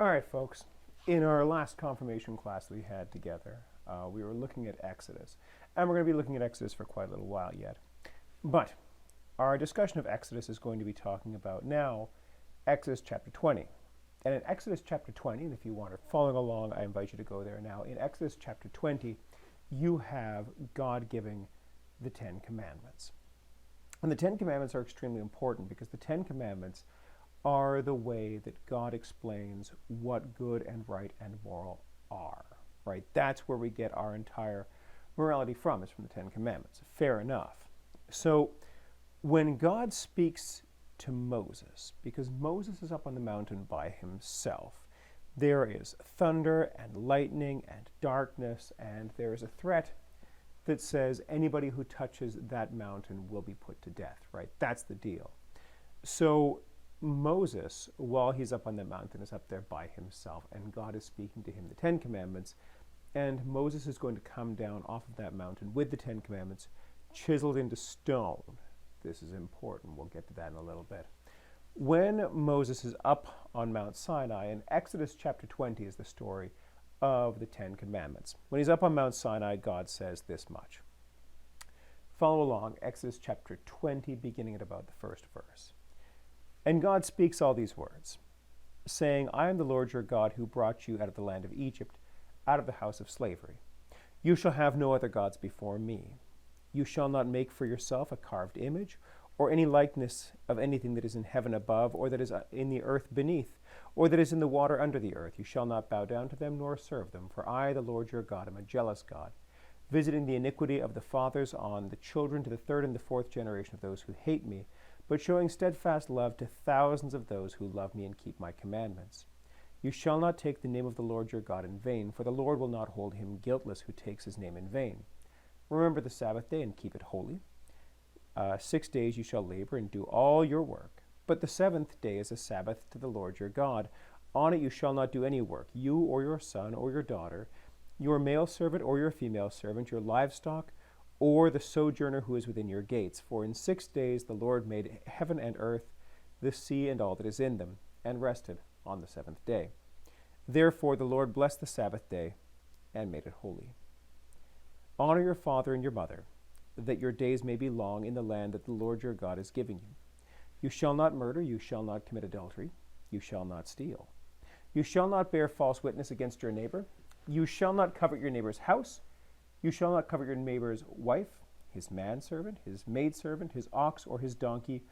All right, folks. In our last confirmation class we had together, we were looking at Exodus. And we're going to be looking at Exodus for quite a little while yet. But our discussion of Exodus is going to be talking about now Exodus chapter 20. And in Exodus chapter 20, and if you want to follow along, I invite you to go there now. In Exodus chapter 20, you have God giving the Ten Commandments. And the Ten Commandments are extremely important because the Ten Commandments are the way that God explains what good and right and moral are, right? That's where we get our entire morality from, is from the Ten Commandments. Fair enough. So when God speaks to Moses, because Moses is up on the mountain by himself, there is thunder and lightning and darkness, and there is a threat that says anybody who touches that mountain will be put to death, right? That's the deal. So Moses, while he's up on the mountain, is up there by himself, and God is speaking to him the Ten Commandments, and Moses is going to come down off of that mountain with the Ten Commandments chiseled into stone. This is important. We'll get to that in a little bit. When Moses is up on Mount Sinai, in Exodus chapter 20 is the story of the Ten Commandments. When he's up on Mount Sinai, God says this much. Follow along, Exodus chapter 20, beginning at about the first verse. And God speaks all these words, saying, I am the Lord your God who brought you out of the land of Egypt, out of the house of slavery. You shall have no other gods before me. You shall not make for yourself a carved image, or any likeness of anything that is in heaven above, or that is in the earth beneath, or that is in the water under the earth. You shall not bow down to them, nor serve them. For I, the Lord your God, am a jealous God, visiting the iniquity of the fathers on the children to the third and the fourth generation of those who hate me, but showing steadfast love to thousands of those who love me and keep my commandments. You shall not take the name of the Lord your God in vain, for the Lord will not hold him guiltless who takes his name in vain. Remember the Sabbath day and keep it holy. 6 days you shall labor and do all your work, but the seventh day is a Sabbath to the Lord your God. On it you shall not do any work, you or your son or your daughter, your male servant or your female servant, your livestock, or the sojourner who is within your gates. For in 6 days the Lord made heaven and earth, the sea and all that is in them, and rested on the seventh day. Therefore the Lord blessed the Sabbath day and made it holy. Honor your father and your mother, that your days may be long in the land that the Lord your God is giving you. You shall not murder, you shall not commit adultery, you shall not steal. You shall not bear false witness against your neighbor. You shall not covet your neighbor's house. You shall not covet your neighbor's wife, his manservant, his maidservant, his ox, or his donkey,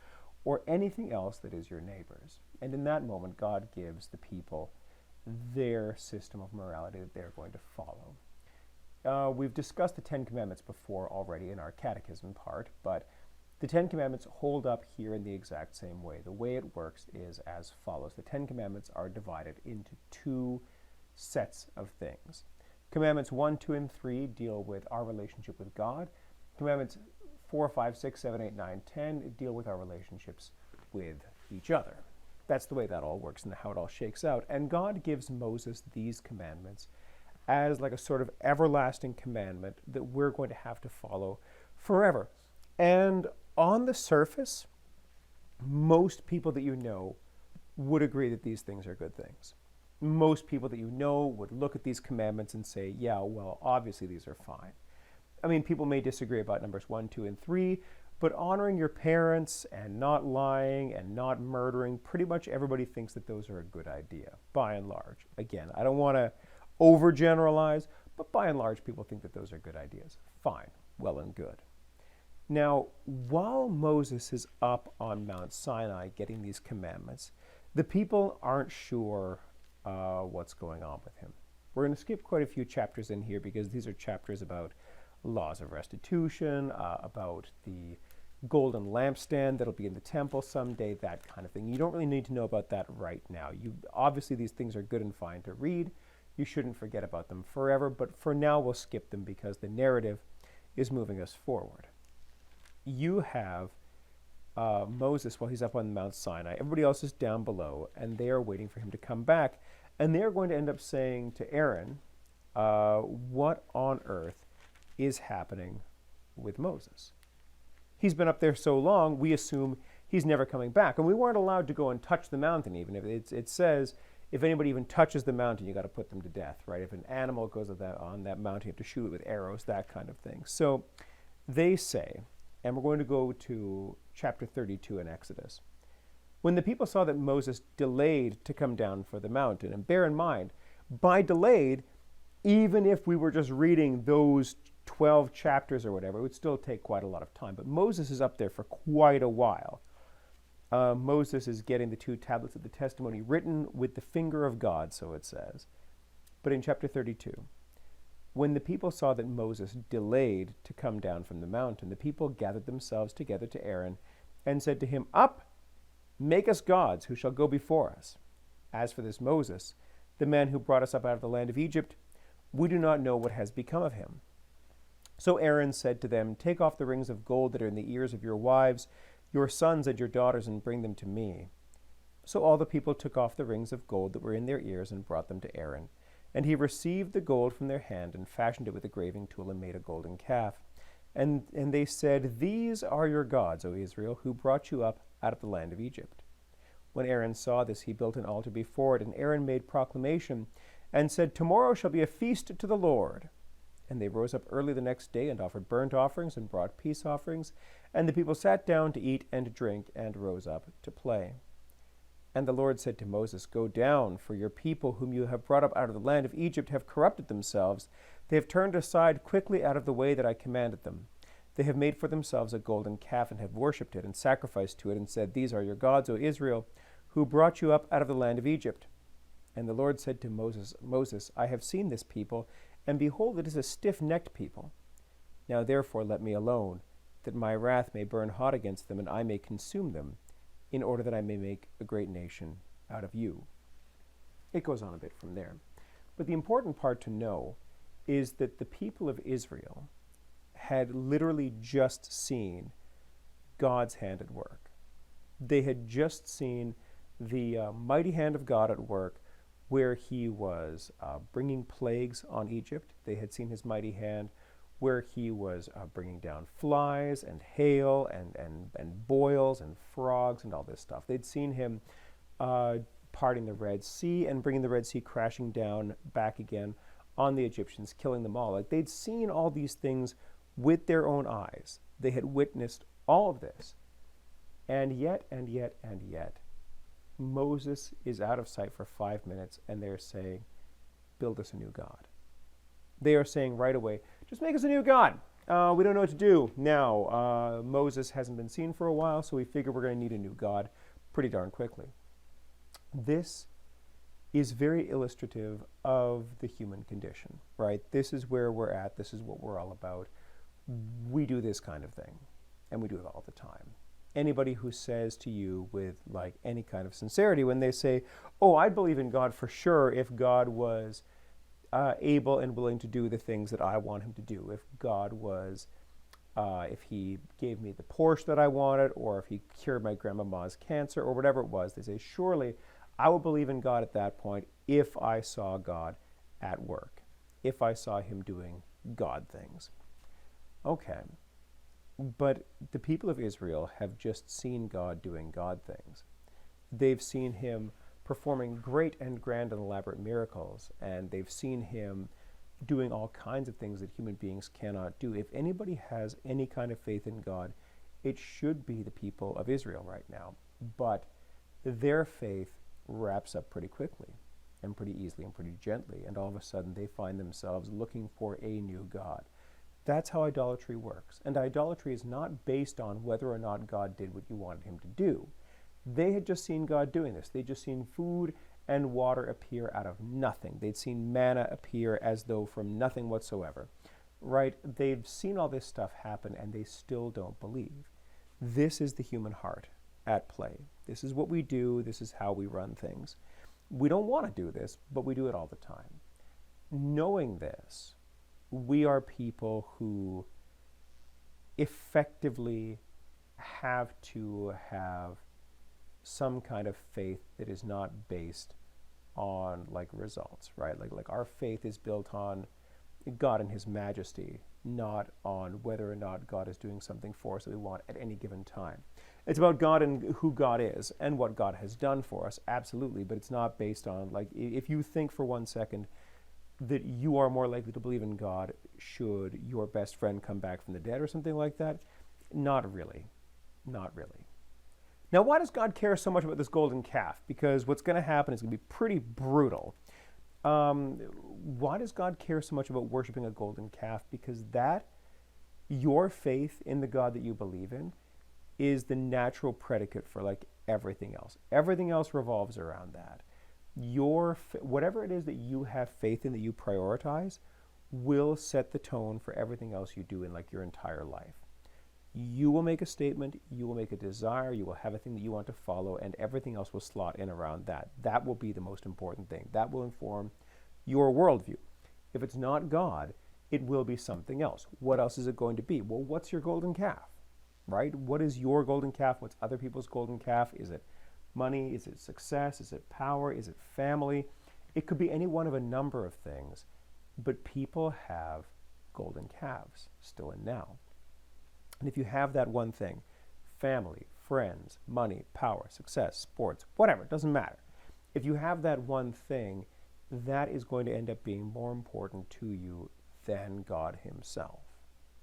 or anything else that is your neighbor's. And in that moment, God gives the people their system of morality that they're going to follow. We've discussed the Ten Commandments before already in our catechism part, but the Ten Commandments hold up here in the exact same way. The way it works is as follows. The Ten Commandments are divided into two sets of things. Commandments 1, 2, and 3 deal with our relationship with God. Commandments 4, 5, 6, 7, 8, 9, 10 deal with our relationships with each other. That's the way that all works and how it all shakes out. And God gives Moses these commandments as like a sort of everlasting commandment that we're going to have to follow forever. And on the surface, most people that you know would agree that these things are good things. Most people that you know would look at these commandments and say, yeah, well, obviously these are fine. I mean, people may disagree about numbers 1, 2, and 3, but honoring your parents and not lying and not murdering, pretty much everybody thinks that those are a good idea, by and large. Again, I don't want to overgeneralize, but by and large, people think that those are good ideas. Fine, well and good. Now, while Moses is up on Mount Sinai getting these commandments, the people aren't sure what's going on with him. We're going to skip quite a few chapters in here because these are chapters about laws of restitution, about the golden lampstand that'll be in the temple someday, that kind of thing. You don't really need to know about that right now. Obviously, these things are good and fine to read. You shouldn't forget about them forever, but for now we'll skip them because the narrative is moving us forward. You have Moses while he's up on Mount Sinai. Everybody else is down below, and they are waiting for him to come back. And they're going to end up saying to Aaron, what on earth is happening with Moses? He's been up there so long, we assume he's never coming back. And we weren't allowed to go and touch the mountain even. It says if anybody even touches the mountain, you got to put them to death, right? If an animal goes on that mountain, you have to shoot it with arrows, that kind of thing. So they say, and we're going to go to chapter 32 in Exodus. When the people saw that Moses delayed to come down for the mountain, and bear in mind, by delayed, even if we were just reading those 12 chapters or whatever, it would still take quite a lot of time. But Moses is up there for quite a while. Moses is getting the 2 tablets of the testimony written with the finger of God, so it says. But in chapter 32, when the people saw that Moses delayed to come down from the mountain, the people gathered themselves together to Aaron and said to him, "Up, make us gods who shall go before us. As for this Moses, the man who brought us up out of the land of Egypt, we do not know what has become of him." So Aaron said to them, "Take off the rings of gold that are in the ears of your wives, your sons and your daughters, and bring them to me." So all the people took off the rings of gold that were in their ears and brought them to Aaron. And he received the gold from their hand and fashioned it with a graving tool and made a golden calf. And they said, "These are your gods, O Israel, who brought you up out of the land of Egypt." When Aaron saw this, he built an altar before it, and Aaron made proclamation and said, "Tomorrow shall be a feast to the Lord." And they rose up early the next day and offered burnt offerings and brought peace offerings. And the people sat down to eat and drink and rose up to play. And the Lord said to Moses, "Go down, for your people whom you have brought up out of the land of Egypt have corrupted themselves. They have turned aside quickly out of the way that I commanded them. They have made for themselves a golden calf and have worshipped it and sacrificed to it and said, 'These are your gods, O Israel, who brought you up out of the land of Egypt.' And the Lord said to Moses, I have seen this people, and behold, it is a stiff-necked people. Now therefore let me alone, that my wrath may burn hot against them, and I may consume them, in order that I may make a great nation out of you." It goes on a bit from there. But the important part to know is that the people of Israel had literally just seen God's hand at work. They had just seen the mighty hand of God at work, where he was bringing plagues on Egypt. They had seen his mighty hand where he was bringing down flies and hail and boils and frogs and all this stuff. They'd seen him parting the Red Sea and bringing the Red Sea crashing down back again on the Egyptians, killing them all. Like, they'd seen all these things with their own eyes. They had witnessed all of this. And yet, Moses is out of sight for 5 minutes, and they're saying, "Build us a new God." They are saying right away, "Just make us a new God. We don't know what to do now. Moses hasn't been seen for a while, so we figure we're going to need a new God pretty darn quickly." This is very illustrative of the human condition, right? This is where we're at. This is what we're all about. We do this kind of thing, and we do it all the time. Anybody who says to you with like any kind of sincerity, when they say, "Oh, I'd believe in God for sure if God was able and willing to do the things that I want him to do. If God was, if he gave me the Porsche that I wanted, or if he cured my grandmama's cancer, or whatever it was," they say, "Surely I would believe in God at that point if I saw God at work, if I saw him doing God things." Okay. But the people of Israel have just seen God doing God things. They've seen him performing great and grand and elaborate miracles, and they've seen him doing all kinds of things that human beings cannot do. If anybody has any kind of faith in God, it should be the people of Israel right now. But their faith wraps up pretty quickly and pretty easily and pretty gently, and all of a sudden they find themselves looking for a new God. That's how idolatry works. And idolatry is not based on whether or not God did what you wanted him to do. They had just seen God doing this. They'd just seen food and water appear out of nothing. They'd seen manna appear as though from nothing whatsoever, right? They've seen all this stuff happen, and they still don't believe. This is the human heart at play. This is what we do. This is how we run things. We don't want to do this, but we do it all the time. Knowing this, we are people who effectively have to have some kind of faith that is not based on like results, right? Like our faith is built on God and his majesty, not on whether or not God is doing something for us that we want at any given time. It's about God and who God is and what God has done for us, absolutely, but it's not based on, like, if you think for 1 second that you are more likely to believe in God should your best friend come back from the dead or something like that, not really. Not really. Now, why does God care so much about this golden calf? Because what's going to happen is going to be pretty brutal. Why does God care so much about worshiping a golden calf? Because your faith in the God that you believe in is the natural predicate for like everything else. Everything else revolves around that. Whatever it is that you have faith in, that you prioritize, will set the tone for everything else you do in like your entire life. You will make a statement, you will make a desire, you will have a thing that you want to follow, and everything else will slot in around that. That will be the most important thing. That will inform your worldview. If it's not God, it will be something else. What else is it going to be? Well, what's your golden calf, right? What is your golden calf? What's other people's golden calf? Is it money? Is it success? Is it power? Is it family? It could be any one of a number of things, but people have golden calves still and now. And if you have that one thing, family, friends, money, power, success, sports, whatever, it doesn't matter. If you have that one thing, that is going to end up being more important to you than God himself,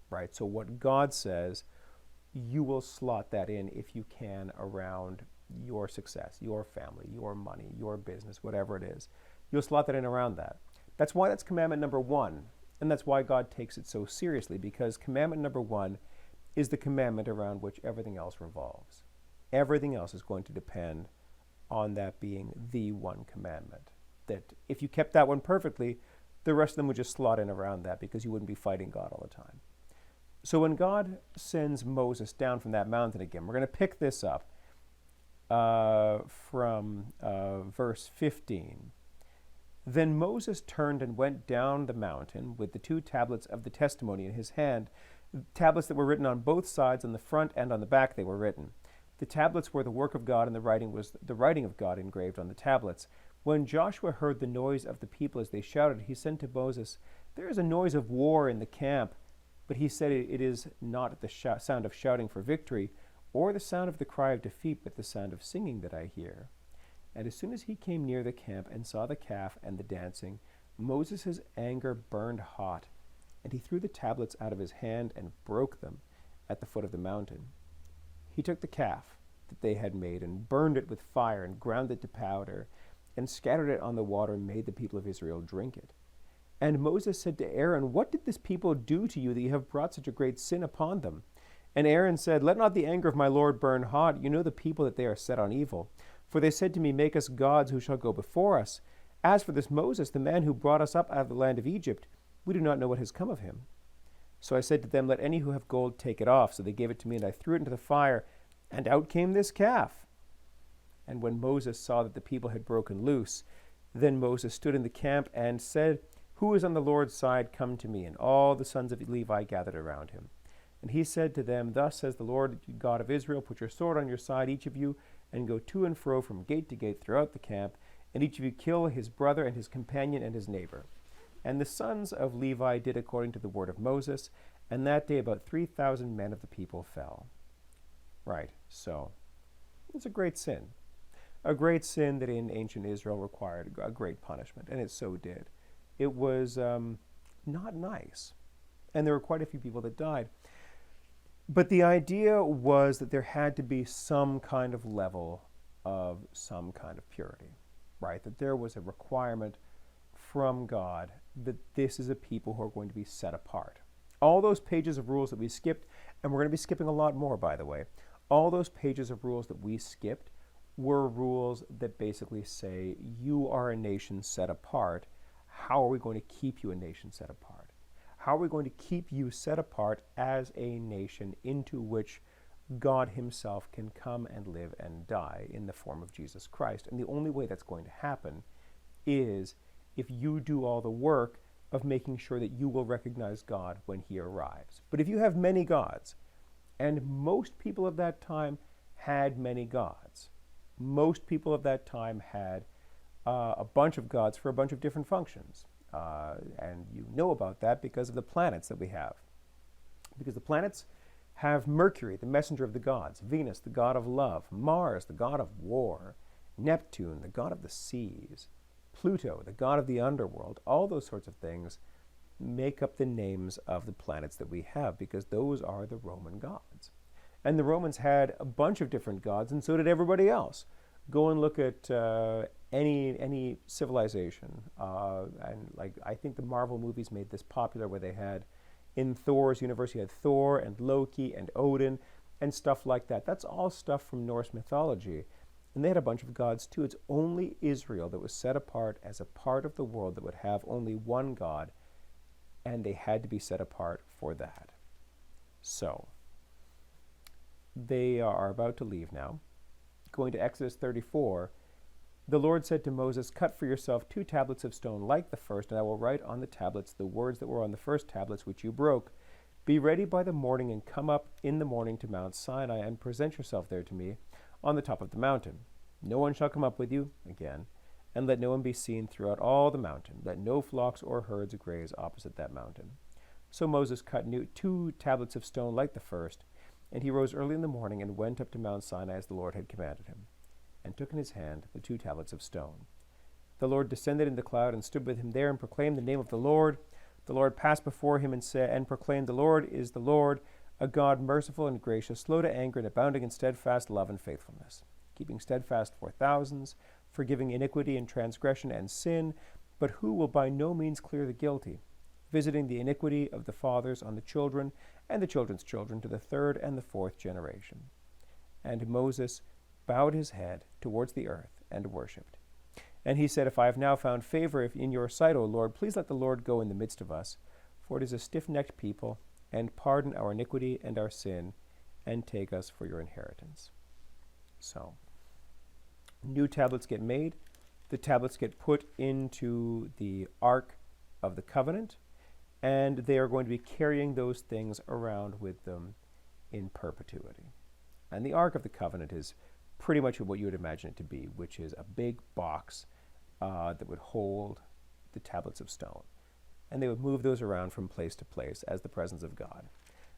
right? So what God says, you will slot that in if you can around your success, your family, your money, your business, whatever it is. You'll slot that in around that. That's why that's commandment number 1. And that's why God takes it so seriously, because commandment number 1 is the commandment around which everything else revolves. Everything else is going to depend on that being the one commandment. That if you kept that one perfectly, the rest of them would just slot in around that because you wouldn't be fighting God all the time. So when God sends Moses down from that mountain again, we're going to pick this up from verse 15. Then Moses turned and went down the mountain with the 2 tablets of the testimony in his hand, tablets that were written on both sides, on the front and on the back they were written. The tablets were the work of God, and the writing was the writing of God engraved on the tablets. When Joshua heard the noise of the people as they shouted, he said to Moses, "There is a noise of war in the camp." But he said, "It is not the sound of shouting for victory, or the sound of the cry of defeat, but the sound of singing that I hear." And as soon as he came near the camp and saw the calf and the dancing, Moses' anger burned hot, and he threw the tablets out of his hand and broke them at the foot of the mountain. He took the calf that they had made and burned it with fire and ground it to powder and scattered it on the water and made the people of Israel drink it. And Moses said to Aaron, "What did this people do to you that you have brought such a great sin upon them?" And Aaron said, "Let not the anger of my Lord burn hot. You know the people that they are set on evil. For they said to me, 'Make us gods who shall go before us.' As for this Moses, the man who brought us up out of the land of Egypt, we do not know what has come of him." So I said to them, "Let any who have gold take it off." So they gave it to me, and I threw it into the fire, and out came this calf. And when Moses saw that the people had broken loose, then Moses stood in the camp and said, "Who is on the Lord's side? Come to me." And all the sons of Levi gathered around him. And he said to them, "Thus says the Lord God of Israel, put your sword on your side, each of you, and go to and fro from gate to gate throughout the camp, and each of you kill his brother and his companion and his neighbor." And the sons of Levi did according to the word of Moses, and that day about 3,000 men of the people fell. Right, so it's a great sin. A great sin that in ancient Israel required a great punishment, and it so did. It was not nice, and there were quite a few people that died. But the idea was that there had to be some kind of level of some kind of purity, right? That there was a requirement from God that this is a people who are going to be set apart. All those pages of rules that we skipped, and we're going to be skipping a lot more, by the way, all those pages of rules that we skipped were rules that basically say, you are a nation set apart. How are we going to keep you a nation set apart? How are we going to keep you set apart as a nation into which God himself can come and live and die in the form of Jesus Christ? And the only way that's going to happen is if you do all the work of making sure that you will recognize God when he arrives. But if you have many gods, and most people of that time had many gods, most people of that time had a bunch of gods for a bunch of different functions. And you know about that because of the planets that we have. Because the planets have Mercury, the messenger of the gods, Venus, the god of love, Mars, the god of war, Neptune, the god of the seas, Pluto, the god of the underworld. All those sorts of things make up the names of the planets that we have, because those are the Roman gods. And the Romans had a bunch of different gods, and so did everybody else. Go and look at any civilization, and like I think the Marvel movies made this popular, where they had in Thor's universe, you had Thor and Loki and Odin and stuff like that. That's all stuff from Norse mythology. And they had a bunch of gods too. It's only Israel that was set apart as a part of the world that would have only one God, and they had to be set apart for that. So, they are about to leave now. Going to Exodus 34, the Lord said to Moses, "Cut for yourself 2 tablets of stone like the first, and I will write on the tablets the words that were on the first tablets which you broke. Be ready by the morning and come up in the morning to Mount Sinai and present yourself there to me on the top of the mountain. No one shall come up with you," again, "and let no one be seen throughout all the mountain. Let no flocks or herds graze opposite that mountain." So Moses cut 2 tablets of stone like the first, and he rose early in the morning and went up to Mount Sinai as the Lord had commanded him, and took in his hand the 2 tablets of stone. The Lord descended in the cloud and stood with him there and proclaimed the name of the Lord. The Lord passed before him and proclaimed, "The Lord is the Lord, a God merciful and gracious, slow to anger and abounding in steadfast love and faithfulness, keeping steadfast for thousands, forgiving iniquity and transgression and sin, but who will by no means clear the guilty, visiting the iniquity of the fathers on the children and the children's children to the 3rd and the 4th generation." And Moses bowed his head towards the earth and worshipped. And he said, "If I have now found favor in your sight, O Lord, please let the Lord go in the midst of us, for it is a stiff-necked people, and pardon our iniquity and our sin, and take us for your inheritance." So, new tablets get made. The tablets get put into the Ark of the Covenant, and they are going to be carrying those things around with them in perpetuity. And the Ark of the Covenant is pretty much what you would imagine it to be, which is a big box that would hold the tablets of stone. And they would move those around from place to place as the presence of God.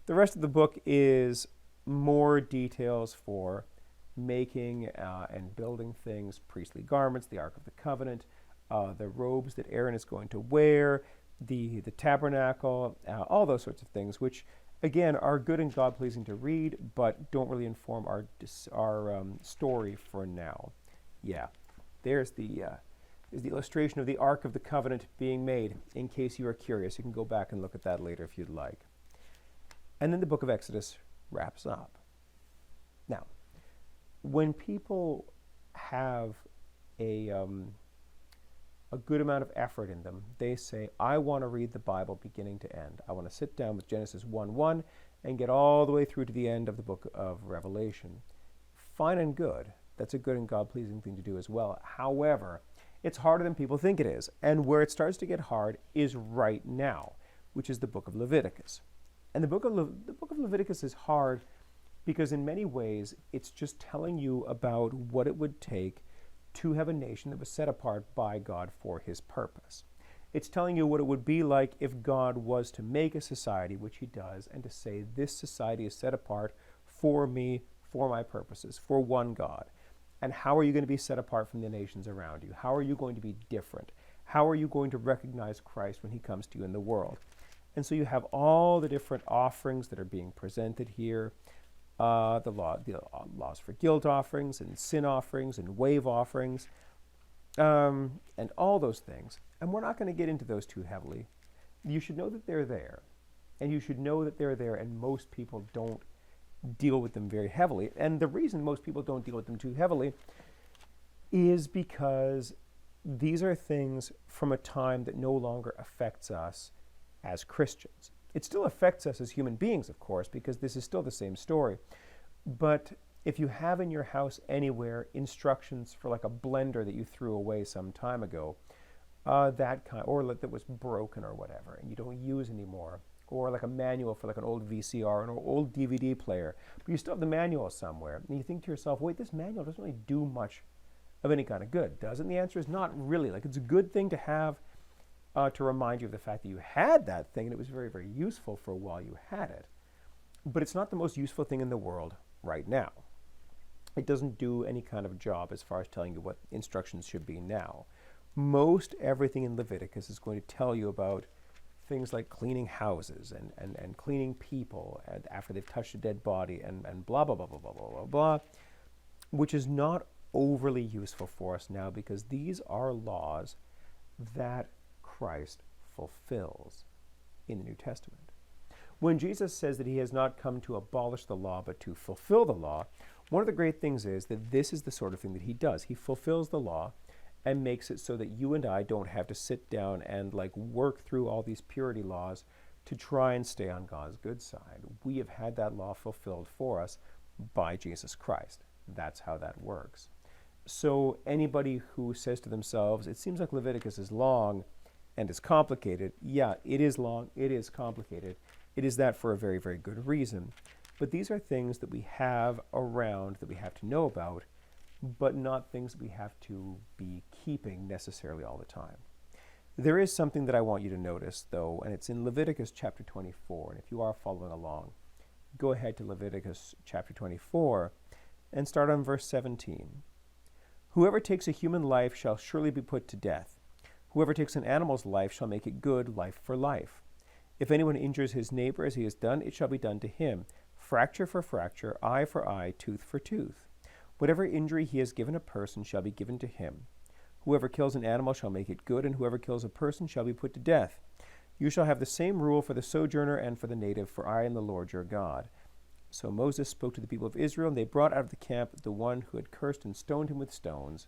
The rest of the book is more details for making and building things, priestly garments, the Ark of the Covenant, the robes that Aaron is going to wear, the tabernacle, all those sorts of things, which again are good and God-pleasing to read, but don't really inform our story for now. Yeah, there's the illustration of the Ark of the Covenant being made. In case you are curious, you can go back and look at that later if you'd like. And then the book of Exodus wraps up. Now, when people have a good amount of effort in them, they say, "I want to read the Bible beginning to end. I want to sit down with Genesis 1:1 and get all the way through to the end of the book of Revelation." Fine and good. That's a good and God-pleasing thing to do as well. However, it's harder than people think it is. And where it starts to get hard is right now, which is the book of Leviticus. And the book of Leviticus is hard because in many ways it's just telling you about what it would take to have a nation that was set apart by God for his purpose. It's telling you what it would be like if God was to make a society, which he does, and to say, this society is set apart for me, for my purposes, for one God. And how are you going to be set apart from the nations around you? How are you going to be different? How are you going to recognize Christ when he comes to you in the world? And so you have all the different offerings that are being presented here. The laws for guilt offerings and sin offerings and wave offerings, and all those things. And we're not going to get into those too heavily. You should know that they're there. And you should know that they're there, and most people don't deal with them very heavily. And the reason most people don't deal with them too heavily is because these are things from a time that no longer affects us as Christians. It still affects us as human beings, of course, because this is still the same story. But if you have in your house anywhere instructions for like a blender that you threw away some time ago, that kind, or that was broken or whatever, and you don't use anymore, or like a manual for like an old VCR or an old DVD player, but you still have the manual somewhere, and you think to yourself, wait, this manual doesn't really do much of any kind of good, does it? And the answer is not really. Like, it's a good thing to have to remind you of the fact that you had that thing, and it was very, very useful for a while you had it. but it's not the most useful thing in the world right now. It doesn't do any kind of job as far as telling you what instructions should be now. Most everything in Leviticus is going to tell you about things like cleaning houses and cleaning people and after they've touched a dead body and blah, blah, blah, blah, blah, blah, blah, blah, which is not overly useful for us now because these are laws that Christ fulfills in the New Testament. When Jesus says that he has not come to abolish the law but to fulfill the law, one of the great things is that this is the sort of thing that he does. He fulfills the law and makes it so that you and I don't have to sit down and work through all these purity laws to try and stay on God's good side. We have had that law fulfilled for us by Jesus Christ. That's how that works. So anybody who says to themselves, it seems like Leviticus is long and is complicated, yeah, it is long, it is complicated. It is that for a very, very good reason. But these are things that we have around that we have to know about, but not things that we have to be keeping necessarily all the time. There is something that I want you to notice, though, and it's in Leviticus chapter 24. And if you are following along, go ahead to Leviticus chapter 24 and start on verse 17. Whoever takes a human life shall surely be put to death. Whoever takes an animal's life shall make it good, life for life. If anyone injures his neighbor as he has done, it shall be done to him. Fracture for fracture, eye for eye, tooth for tooth. Whatever injury he has given a person shall be given to him. Whoever kills an animal shall make it good, and whoever kills a person shall be put to death. You shall have the same rule for the sojourner and for the native, for I am the Lord your God. So Moses spoke to the people of Israel, and they brought out of the camp the one who had cursed and stoned him with stones.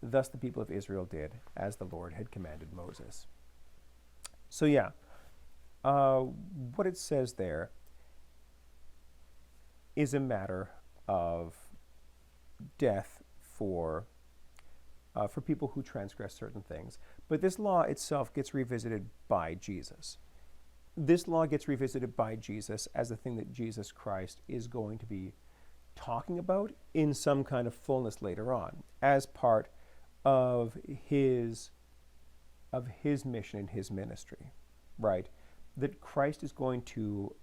Thus the people of Israel did, as the Lord had commanded Moses. So yeah, what it says there is a matter of death for people who transgress certain things. But this law itself gets revisited by Jesus. This law gets revisited by Jesus as the thing that Jesus Christ is going to be talking about in some kind of fullness later on, as part of his mission and his ministry, right? That Christ is going to,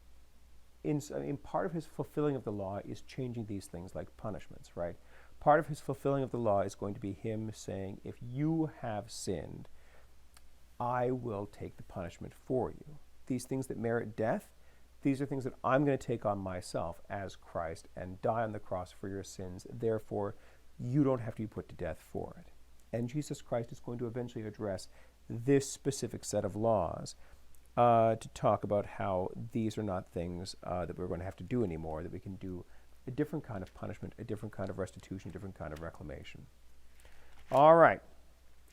in part of his fulfilling of the law is changing these things like punishments, right? Part of his fulfilling of the law is going to be him saying, if you have sinned, I will take the punishment for you. These things that merit death, these are things that I'm going to take on myself as Christ and die on the cross for your sins. Therefore, you don't have to be put to death for it. And Jesus Christ is going to eventually address this specific set of laws to talk about how these are not things that we're going to have to do anymore, that we can do a different kind of punishment, a different kind of restitution, a different kind of reclamation. All right.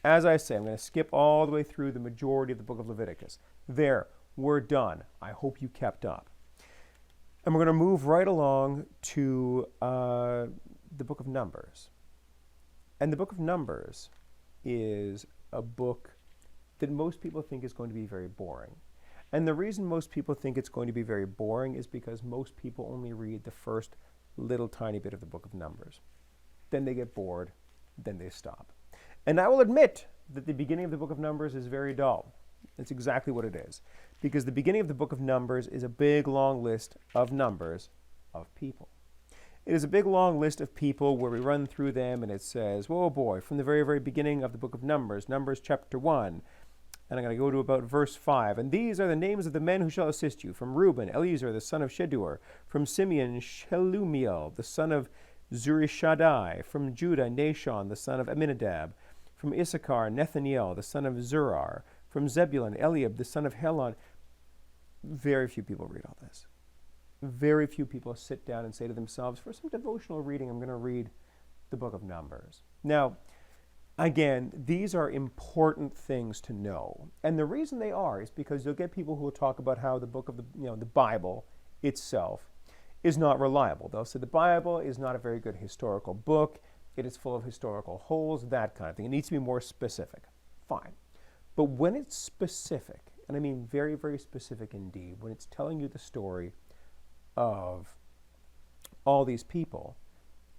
As I say, I'm going to skip all the way through the majority of the book of Leviticus. There, we're done. I hope you kept up. And we're going to move right along to the book of Numbers. And the book of Numbers is a book that most people think is going to be very boring. And the reason most people think it's going to be very boring is because most people only read the first little tiny bit of the book of Numbers. Then they get bored, then they stop. And I will admit that the beginning of the book of Numbers is very dull. That's exactly what it is. Because the beginning of the book of Numbers is a big, long list of numbers of people. It is a big, long list of people where we run through them and it says, whoa, boy, from the very, very beginning of the book of Numbers, Numbers chapter 1, and I'm going to go to about verse 5. And these are the names of the men who shall assist you. From Reuben, Eliezer, the son of Shedur. From Simeon, Shelumiel, the son of Zurishaddai. From Judah, Nashon, the son of Amminadab. From Issachar, Nethaniel, the son of Zurar. From Zebulun, Eliab, the son of Helon. Very few people read all this. Very few people sit down and say to themselves, for some devotional reading, I'm going to read the book of Numbers. Now, again, these are important things to know. And the reason they are is because you'll get people who will talk about how the book of the Bible itself is not reliable. They'll say the Bible is not a very good historical book. It is full of historical holes, that kind of thing. It needs to be more specific. Fine. But when it's specific, and I mean very, very specific indeed, when it's telling you the story of all these people,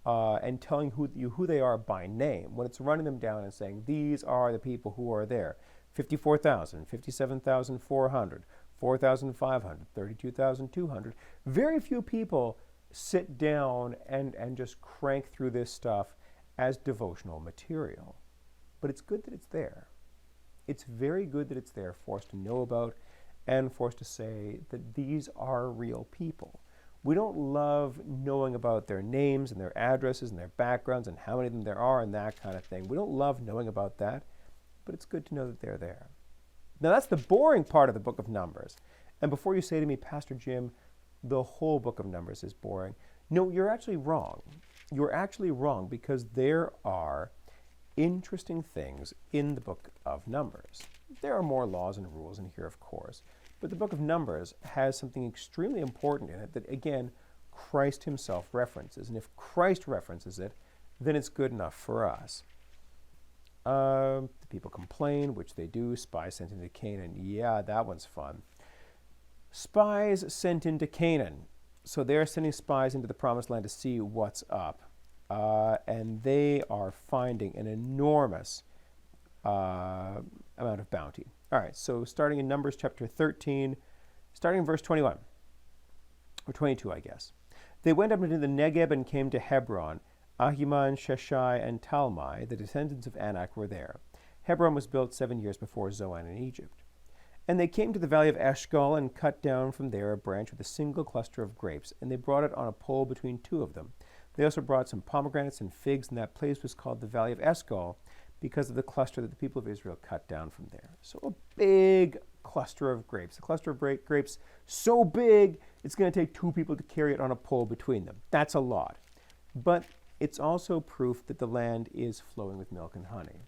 and telling who they are by name, when it's running them down and saying, these are the people who are there, 54,000, 57,400, 34,500, 32,200. Very few people sit down and just crank through this stuff as devotional material. But it's good that it's there. It's very good that it's there for us to know about and for us to say that these are real people. We don't love knowing about their names and their addresses and their backgrounds and how many of them there are and that kind of thing. We don't love knowing about that, but it's good to know that they're there. Now, that's the boring part of the book of Numbers. And before you say to me, Pastor Jim, the whole book of Numbers is boring. No, you're actually wrong. You're actually wrong, because there are interesting things in the book of Numbers. There are more laws and rules in here, of course, but the book of Numbers has something extremely important in it that, again, Christ himself references. And if Christ references it, then it's good enough for us. The people complain, which they do. Spies sent into Canaan. Yeah, that one's fun. Spies sent into Canaan. So they're sending spies into the promised land to see what's up. And they are finding an enormous amount of bounty. All right, so starting in Numbers chapter 13, starting in verse 21, or 22, I guess. They went up into the Negeb and came to Hebron. Ahiman, Sheshai, and Talmai, the descendants of Anak, were there. Hebron was built 7 years before Zoan in Egypt. And they came to the valley of Eshcol and cut down from there a branch with a single cluster of grapes, and they brought it on a pole between two of them. They also brought some pomegranates and figs, and that place was called the valley of Eshcol because of the cluster that the people of Israel cut down from there. So a big cluster of grapes. A cluster of grapes so big, it's going to take two people to carry it on a pole between them. That's a lot. But it's also proof that the land is flowing with milk and honey.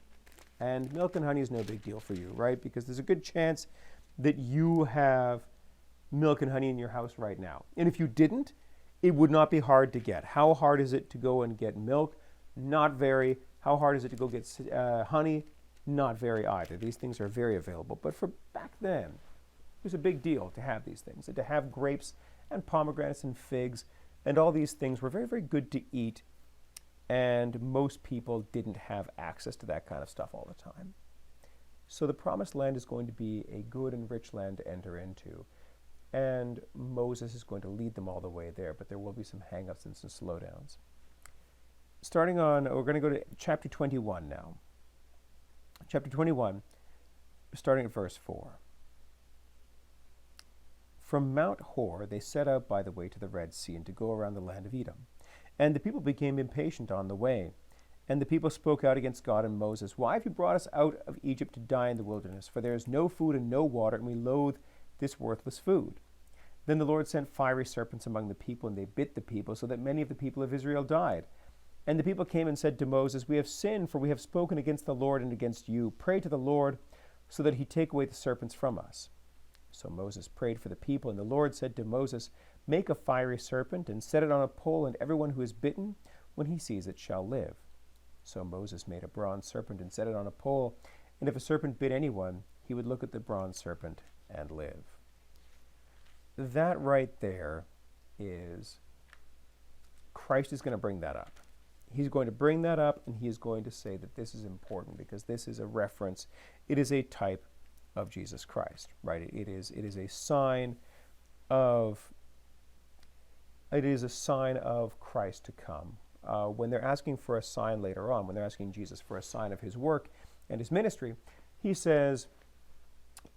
And milk and honey is no big deal for you, right? Because there's a good chance that you have milk and honey in your house right now. And if you didn't, it would not be hard to get. How hard is it to go and get milk? Not very. How hard is it to go get honey? Not very either. These things are very available. But for back then, it was a big deal to have these things. And to have grapes and pomegranates and figs and all these things were very, very good to eat. And most people didn't have access to that kind of stuff all the time. So the promised land is going to be a good and rich land to enter into. And Moses is going to lead them all the way there, but there will be some hang-ups and some slowdowns. We're going to go to chapter 21 now. Chapter 21, starting at verse 4. From Mount Hor they set out by the way to the Red Sea and to go around the land of Edom. And the people became impatient on the way. And the people spoke out against God and Moses. Why have you brought us out of Egypt to die in the wilderness? For there is no food and no water, and we loathe this worthless food. Then the Lord sent fiery serpents among the people, and they bit the people, so that many of the people of Israel died. And the people came and said to Moses, We have sinned, for we have spoken against the Lord and against you. Pray to the Lord, so that he take away the serpents from us. So Moses prayed for the people, and the Lord said to Moses, Make a fiery serpent, and set it on a pole, and everyone who is bitten, when he sees it, shall live. So Moses made a bronze serpent and set it on a pole, and if a serpent bit anyone, he would look at the bronze serpent and live. That right there is, Christ is going to bring that up. He's going to bring that up, and he is going to say that this is important because this is a reference. It is a type of Jesus Christ, right? It is a sign of Christ to come. When they're asking for a sign later on, when they're asking Jesus for a sign of his work and his ministry, he says,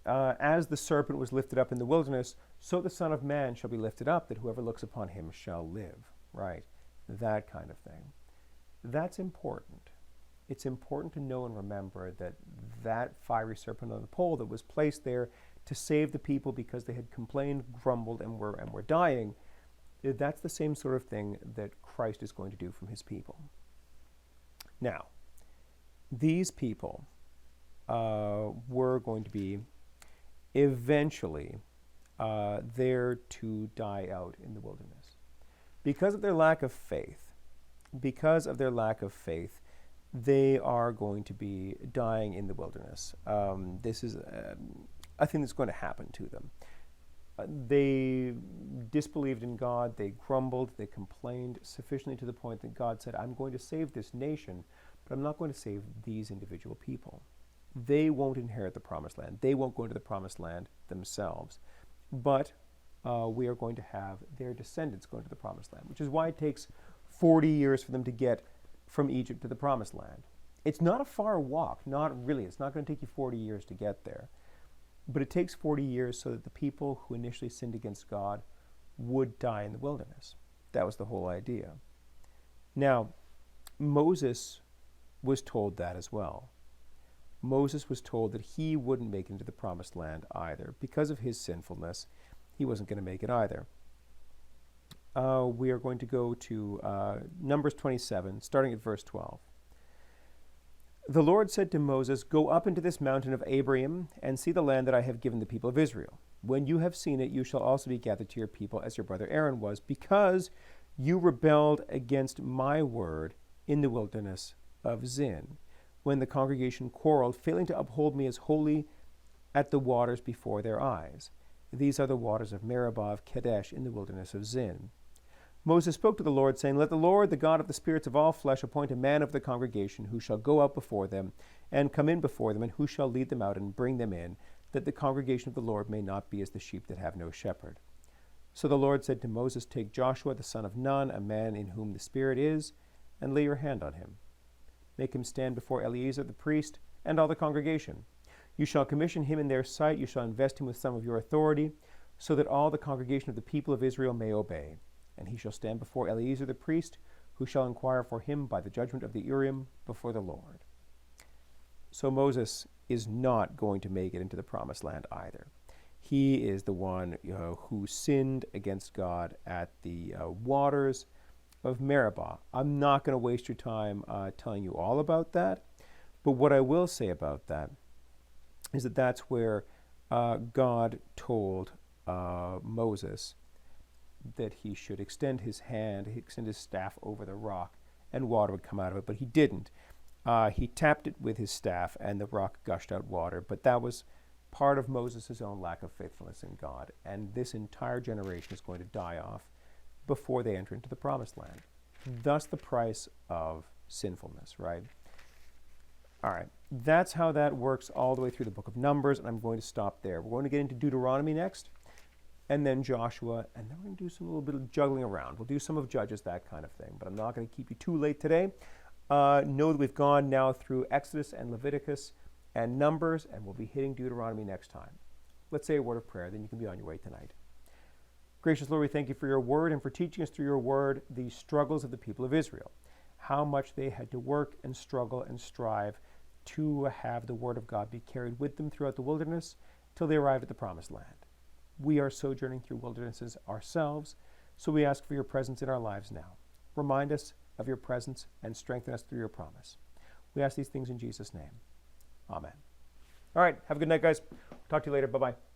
as the serpent was lifted up in the wilderness, so the Son of Man shall be lifted up, that whoever looks upon him shall live, right? That kind of thing. That's important. It's important to know and remember that that fiery serpent on the pole that was placed there to save the people because they had complained, grumbled, and were dying, that's the same sort of thing that Christ is going to do from his people. Now, these people were going to be eventually there to die out in the wilderness. Because of their lack of faith, they are going to be dying in the wilderness. This is a thing that's going to happen to them. They disbelieved in God, they grumbled, they complained sufficiently to the point that God said, I'm going to save this nation, but I'm not going to save these individual people. They won't inherit the promised land. They won't go into the promised land themselves. but we are going to have their descendants going to the promised land, which is why it takes 40 years for them to get from Egypt to the promised land. It's not a far walk, not really. It's not going to take you 40 years to get there. But it takes 40 years so that the people who initially sinned against God would die in the wilderness. That was the whole idea. Now, Moses was told that as well. Moses was told that he wouldn't make it into the promised land either. Because of his sinfulness, he wasn't going to make it either. We are going to go to Numbers 27, starting at verse 12. The Lord said to Moses, "Go up into this mountain of Abraham and see the land that I have given the people of Israel. When you have seen it, you shall also be gathered to your people as your brother Aaron was, because you rebelled against my word in the wilderness of Zin, when the congregation quarreled, failing to uphold me as holy at the waters before their eyes. These are the waters of Meribah of Kadesh in the wilderness of Zin." Moses spoke to the Lord, saying, "Let the Lord, the God of the spirits of all flesh, appoint a man of the congregation who shall go out before them and come in before them, and who shall lead them out and bring them in, that the congregation of the Lord may not be as the sheep that have no shepherd." So the Lord said to Moses, "Take Joshua the son of Nun, a man in whom the Spirit is, and lay your hand on him. Make him stand before Eleazar the priest and all the congregation. You shall commission him in their sight. You shall invest him with some of your authority, so that all the congregation of the people of Israel may obey. And he shall stand before Eleazar the priest, who shall inquire for him by the judgment of the Urim before the Lord." So Moses is not going to make it into the promised land either. He is the one who sinned against God at the waters of Meribah. I'm not going to waste your time telling you all about that, but what I will say about that is that that's where God told Moses that he should extend his hand, extend his staff over the rock, and water would come out of it, but he didn't. He tapped it with his staff, and the rock gushed out water, but that was part of Moses' own lack of faithfulness in God, and this entire generation is going to die off before they enter into the promised land. Thus the price of sinfulness, right? All right, that's how that works all the way through the book of Numbers, and I'm going to stop there. We're going to get into Deuteronomy next, and then Joshua, and then we're going to do some little bit of juggling around. We'll do some of Judges, that kind of thing, but I'm not going to keep you too late today. Know that we've gone now through Exodus and Leviticus and Numbers, and we'll be hitting Deuteronomy next time. Let's say a word of prayer, then you can be on your way tonight. Gracious Lord, we thank you for your word and for teaching us through your word the struggles of the people of Israel, how much they had to work and struggle and strive to have the word of God be carried with them throughout the wilderness till they arrive at the promised land. We are sojourning through wildernesses ourselves, so we ask for your presence in our lives now. Remind us of your presence and strengthen us through your promise. We ask these things in Jesus' name. Amen. All right, have a good night, guys. Talk to you later. Bye-bye.